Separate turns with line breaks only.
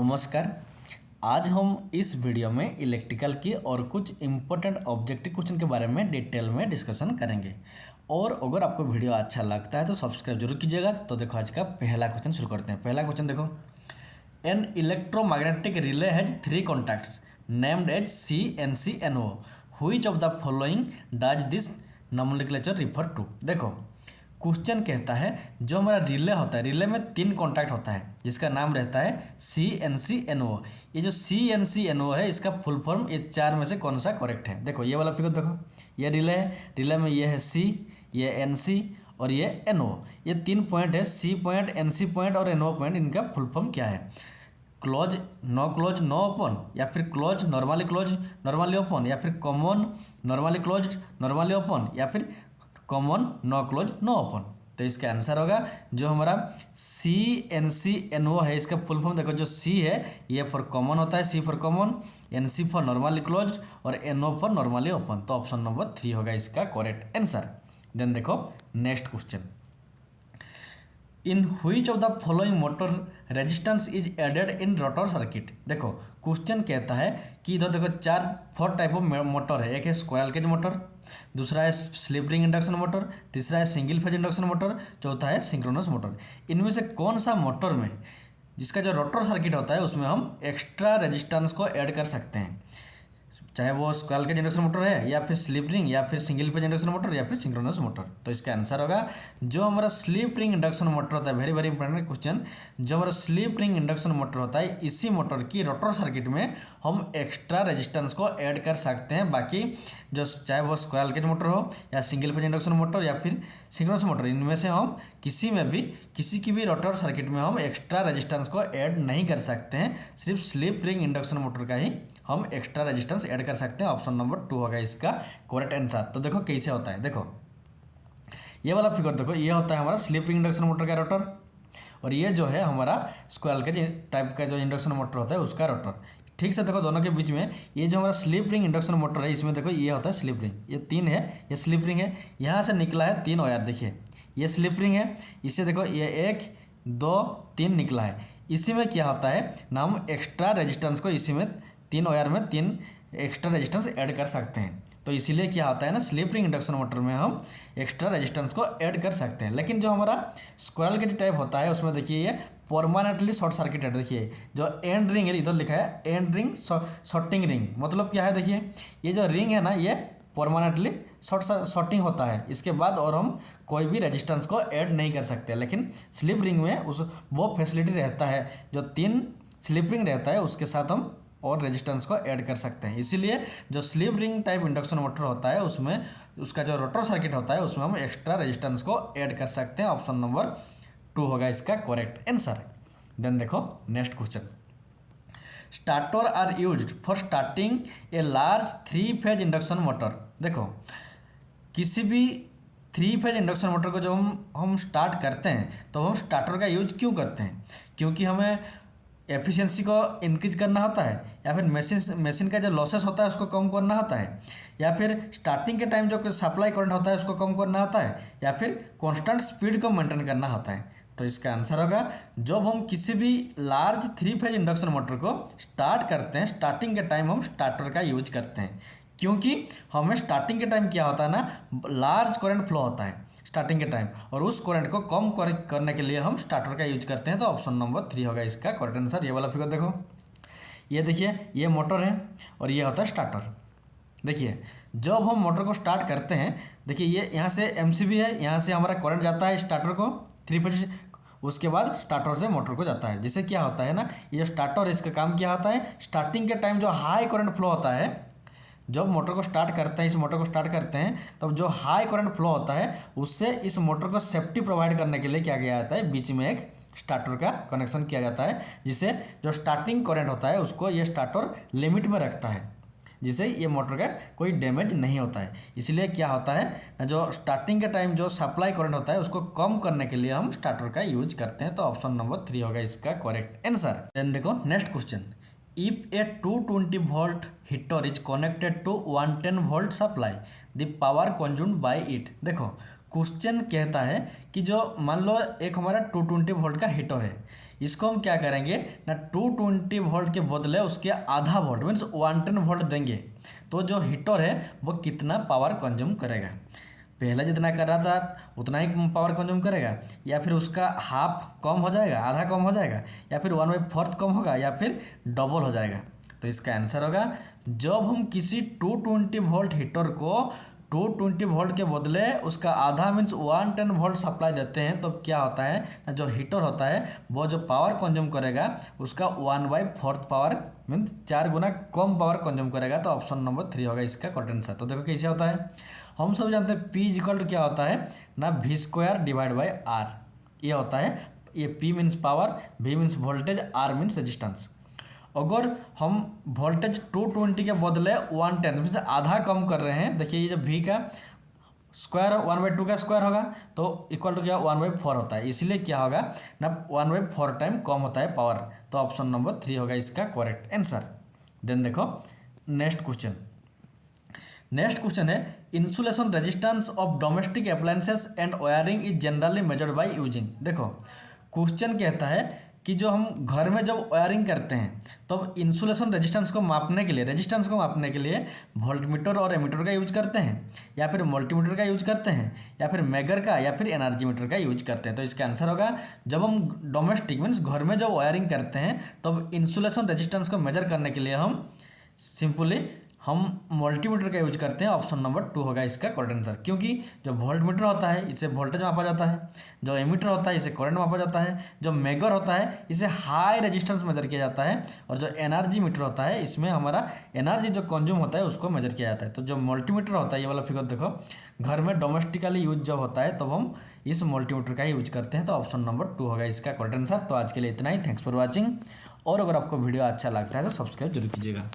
नमस्कार। आज हम इस वीडियो में इलेक्ट्रिकल की और कुछ इम्पोर्टेंट ऑब्जेक्टिव क्वेश्चन के बारे में डिटेल में डिस्कशन करेंगे। और अगर आपको वीडियो अच्छा लगता है तो सब्सक्राइब जरूर कीजिएगा। तो देखो आज का पहला क्वेश्चन शुरू करते हैं। पहला क्वेश्चन देखो, an electromagnetic relay has 3 contacts named as CNCNO, which of the following does this nomenclature refer to. देखो क्वेश्चन कहता है जो हमारा रिले होता है, रिले में 3 कॉन्टैक्ट होता है जिसका नाम रहता है CNCNO। ये जो CNCNO है इसका फुल फॉर्म ये 4 में से कौन सा करेक्ट है। देखो ये वाला फिगर देखो, ये रिले है, रिले में ये है C, ये NC और ये NO। ये 3 पॉइंट है, C पॉइंट, NC पॉइंट और NO पॉइंट। इनका फुल फॉर्म क्या है? क्लोज नो ओपन, या फिर क्लोज नॉर्मली ओपन, या फिर common normally close normally open, या फिर common no close no open. तो इसका आंसर होगा जो हमारा CNCNO है, इसका फुल फॉर्म देखो, जो C है ये फॉर कॉमन होता है, C for common, NC for normally close और NO फॉर नॉर्मली ओपन। तो ऑप्शन नंबर 3 होगा इसका करेक्ट आंसर। देन देखो next question, in which of the following motor resistance is added in rotor circuit. देखो question कहता है कि इधर देखो 4 टाइप ऑफ मोटर है। एक है स्क्वायरल केज मोटर, दूसरा है स्लिप रिंग इंडक्शन मोटर, तीसरा है सिंगल फेज इंडक्शन मोटर, चौथा है सिंक्रोनस मोटर। इनमें से कौन सा मोटर में जिसका जो रोटर सर्किट होता है उसमें हम एक्स्ट्रा रेजिस्टेंस को ऐड कर सकते हैं, चाहे वो स्क्वायरल केज इंडक्शन मोटर है या फिर स्लिप रिंग या फिर सिंगल फेज इंडक्शन मोटर या फिर सिंक्रोनस मोटर। तो इसका आंसर होगा जो हमारा स्लिप रिंग इंडक्शन मोटर होता है। वेरी वेरी इंपॉर्टेंट क्वेश्चन, जो हमारा स्लिप रिंग इंडक्शन मोटर होता है इसी मोटर की रोटर सर्किट में हम एक्स्ट्रा रेजिस्टेंस को ऐड कर सकते हैं। बाकी जो चाहे वो स्क्वायरल केज मोटर हो या सिंगल फेज इंडक्शन मोटर या फिर सिंक्रोनस मोटर, इनमें से हम किसी की भी रोटर सर्किट में हम एक्स्ट्रा रेजिस्टेंस को ऐड नहीं कर सकते हैं। सिर्फ स्लिप रिंग इंडक्शन मोटर का ही हम एक्स्ट्रा रेजिस्टेंस ऐड कर सकते हैं। ऑप्शन नंबर 2 होगा इसका करेक्ट आंसर। तो देखो कैसे होता है, देखो ये वाला फिगर देखो, ये होता है हमारा स्लिप रिंग इंडक्शन मोटर का रोटर, और ये जो है हमारा स्क्वायरल के टाइप का जो इंडक्शन मोटर होता है उसका रोटर। ठीक से देखो दोनों के बीच में ये जो हमारा स्लिप रिंग इंडक्शन मोटर है इसमें देखो ये होता है स्लिप रिंग, ये 3 है, ये स्लिप रिंग है, यहाँ से निकला है 3 वायर। देखिए ये स्लिप रिंग है, इससे देखो ये 1 2 3 निकला है। इसी में क्या होता है ना, हम एक्स्ट्रा रेजिस्टेंस को इसी में 3 वायर में 3 एक्स्ट्रा रेजिस्टेंस ऐड कर सकते हैं। तो इसीलिए क्या होता है ना, स्लिप रिंग इंडक्शन मोटर में हम एक्स्ट्रा रेजिस्टेंस को ऐड कर सकते हैं। लेकिन जो हमारा स्क्वायरल केज टाइप होता है उसमें देखिए ये परमानेंटली शॉर्ट सर्किट है। देखिए जो एंड रिंग है, इधर लिखा है एंड रिंग शॉर्टिंग रिंग, मतलब क्या है, देखिए ये जो रिंग है ना ये परमानेंटली शॉर्टिंग होता है, इसके बाद और हम कोई भी रेजिस्टेंस को ऐड नहीं कर सकते। लेकिन स्लिप रिंग में वो फैसिलिटी रहता है, जो 3 स्लिप रिंग रहता है उसके साथ हम और रेजिस्टेंस को ऐड कर सकते हैं। इसीलिए जो slip ring type induction motor होता है उसमें उसका जो रोटर सर्किट होता है उसमें हम एक्स्ट्रा रेजिस्टेंस को ऐड कर सकते हैं। ऑप्शन नंबर 2 होगा इसका करेक्ट आंसर। देन देखो next question, starter are used for starting a large 3 phase induction motor. देखो किसी भी 3 फेज इंडक्शन मोटर को जब हम स्टार्ट करते हैं तो हम स्टार्टर का यूज क्यों करते हैं? क्योंकि हमें एफिशिएंसी को इंक्रीज करना होता है, या फिर मशीन का जो लॉसेस होता है उसको कम करना होता है, या फिर स्टार्टिंग के टाइम जो सप्लाई करंट होता है उसको कम करना होता है, या फिर कांस्टेंट स्पीड को मेंटेन करना होता है। तो इसका आंसर होगा जब हम किसी भी लार्ज 3 फेज इंडक्शन मोटर को स्टार्ट करते हैं, स्टार्टिंग के टाइम हम स्टार्टर का यूज करते हैं। क्योंकि हमें स्टार्टिंग के टाइम क्या होता है ना, लार्ज करंट फ्लो होता है स्टार्टिंग के टाइम, और उस करंट को कम करने के लिए हम स्टार्टर का यूज करते हैं। तो ऑप्शन नंबर 3 होगा इसका करेक्ट आंसर। ये वाला फिगर देखो, ये देखिए ये मोटर है और ये होता है स्टार्टर। देखिए जब हम मोटर को स्टार्ट करते हैं, देखिए ये यहाँ से MCB है, यहाँ से हमारा करंट जाता है स्टार्टर को 3 फेज, उसके बाद स्टार्टर से मोटर को जाता है। जिससे क्या होता है ना, ये जो स्टार्टर है इसका काम क्या होता है, स्टार्टिंग के टाइम जो हाई करंट फ्लो होता है, जब मोटर को स्टार्ट करते हैं, इस मोटर को स्टार्ट करते हैं तब जो हाई करंट फ्लो होता है उससे इस मोटर को सेफ्टी प्रोवाइड करने के लिए क्या किया जाता है, बीच में एक स्टार्टर का कनेक्शन किया जाता है, जिससे जो स्टार्टिंग करंट होता है उसको ये स्टार्टर लिमिट में रखता है, जिससे ये मोटर का कोई डैमेज नहीं होता है। इसलिए क्या होता है ना, जो स्टार्टिंग के टाइम जो सप्लाई करंट होता है उसको कम करने के लिए हम स्टार्टर का यूज करते हैं। तो ऑप्शन नंबर 3 होगा इसका करेक्ट आंसर। देन देखो next question, if a 220 volt heater is connected to 110 volt supply, the power consumed by it। देखो क्वेश्चन कहता है कि जो मान लो एक हमारा 220 वोल्ट का हीटर है, इसको हम क्या करेंगे ना 220 वोल्ट के बदले उसके आधा वोल्ट मीन्स 110 वोल्ट देंगे तो जो हीटर है वो कितना पावर कंज्यूम करेगा। पहले जितना कर रहा था उतना ही पावर कंज्यूम करेगा या फिर उसका हाफ कम हो जाएगा, आधा कम हो जाएगा, या फिर 1/4 कम होगा, या फिर डबल हो जाएगा। तो इसका आंसर होगा जब हम किसी 220 वोल्ट हीटर को 220 वोल्ट के बदले उसका आधा मीन्स 110 वोल्ट सप्लाई देते हैं तो क्या होता है, जो हीटर होता है वो जो पावर कंज्यूम करेगा उसका 1/4 पावर मीन्स 4 गुना कम पावर कंज्यूम करेगा। तो ऑप्शन नंबर 3 होगा इसका करेक्ट आंसर। तो देखो कैसे होता है, हम सब जानते हैं P इक्वल टू क्या होता है ना V² डिवाइड बाई R। ये होता है, ये P means power, V means voltage, R means resistance. अगर हम वोल्टेज 220 के बदले 110 मीन्स आधा कम कर रहे हैं, देखिए ये जो V का स्क्वायर 1/2 का स्क्वायर होगा तो इक्वल टू क्या 1/4 होता है, इसलिए क्या होगा ना 1/4 टाइम कम होता है पावर। तो ऑप्शन नंबर 3 होगा इसका करेक्ट आंसर। देन देखो नेक्स्ट क्वेश्चन है insulation resistance of domestic appliances and wiring is generally measured by using. देखो क्वेश्चन कहता है कि जो हम घर में जब वायरिंग करते हैं तब इंसुलेशन रेजिस्टेंस को मापने के लिए वोल्टमीटर और एमीटर का यूज करते हैं या फिर मल्टीमीटर का यूज करते हैं या फिर मेगर का या फिर एनर्जी मीटर का यूज करते हैं। तो इसका आंसर होगा जब हम डोमेस्टिक मीन्स घर में जब वायरिंग करते हैं तब इंसुलेशन रेजिस्टेंस को मेजर करने के लिए हम सिंपली मल्टीमीटर का यूज करते हैं। ऑप्शन नंबर 2 होगा इसका करेक्ट आंसर, क्योंकि जो वोल्टमीटर होता है इसे वोल्टेज मापा जाता है, जो एमीटर होता है इसे करंट मापा जाता है, जो मेगर होता है इसे हाई रेजिस्टेंस मेजर किया जाता है, और जो एनर्जी मीटर होता है इसमें हमारा एनर्जी जो कंज्यूम होता है उसको मेजर किया जाता है। तो जो मल्टीमीटर होता है, ये वाला फिगर देखो, घर में डोमेस्टिकली यूज जब होता है तब हम इस मल्टीमीटर का ही यूज करते हैं। तो ऑप्शन नंबर 2 होगा इसका करेक्ट आंसर। तो आज के लिए इतना ही, थैंक्स फॉर वॉचिंग। और अगर आपको वीडियो अच्छा लगता है तो सब्सक्राइब जरूर कीजिएगा।